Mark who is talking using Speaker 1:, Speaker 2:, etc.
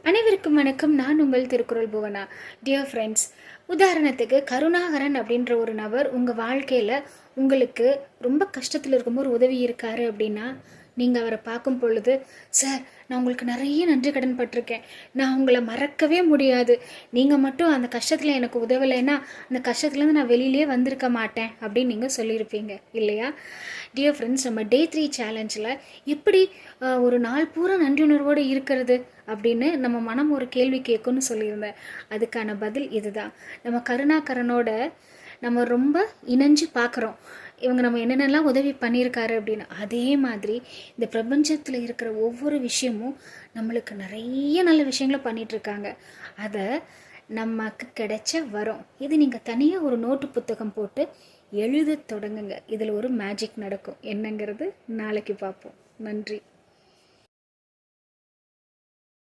Speaker 1: அனைவருக்கும் வணக்கம். நான் உங்கள் திருக்குறள் புவனா. டியர் ஃப்ரெண்ட்ஸ், உதாரணத்துக்கு கருணாகரன் அப்படின்ற ஒரு நபர் உங்கள் வாழ்க்கையில் உங்களுக்கு ரொம்ப கஷ்டத்தில் இருக்கும்போது உதவி இருக்காரு அப்படின்னா, நீங்கள் அவரை பார்க்கும் பொழுது, சார் நான் உங்களுக்கு நிறைய நன்றி கடன் பட்டிருக்கேன், நான் உங்களை மறக்கவே முடியாது, நீங்கள் மட்டும் அந்த கஷ்டத்தில் எனக்கு உதவலைன்னா அந்த கஷ்டத்துலேருந்து நான் வெளியிலே வந்திருக்க மாட்டேன் அப்படின்னு நீங்கள் சொல்லியிருப்பீங்க இல்லையா? டியர் ஃப்ரெண்ட்ஸ், நம்ம டே 3 சேலஞ்சில் எப்படி ஒரு நாள் பூரா நன்றியுணர்வோடு இருக்கிறது அப்படின்னு நம்ம மனம் ஒரு கேள்வி கேட்கும்னு சொல்லியிருந்தேன். அதுக்கான பதில் இதுதான். நம்ம கருணாகரனோட நம்ம ரொம்ப இணைஞ்சு பார்க்குறோம், இவங்க நம்ம என்னென்னலாம் உதவி பண்ணியிருக்காரு அப்படின்னு. அதே மாதிரி இந்த பிரபஞ்சத்தில் இருக்கிற ஒவ்வொரு விஷயமும் நம்மளுக்கு நிறைய நல்ல விஷயங்களை பண்ணிகிட்ருக்காங்க. அதை நமக்கு கிடைச்ச வரும். இது நீங்கள் தனியாக ஒரு நோட்டு புத்தகம் போட்டு எழுத தொடங்குங்க. இதில் ஒரு மேஜிக் நடக்கும். என்னங்கிறது நாளைக்கு பார்ப்போம். நன்றி.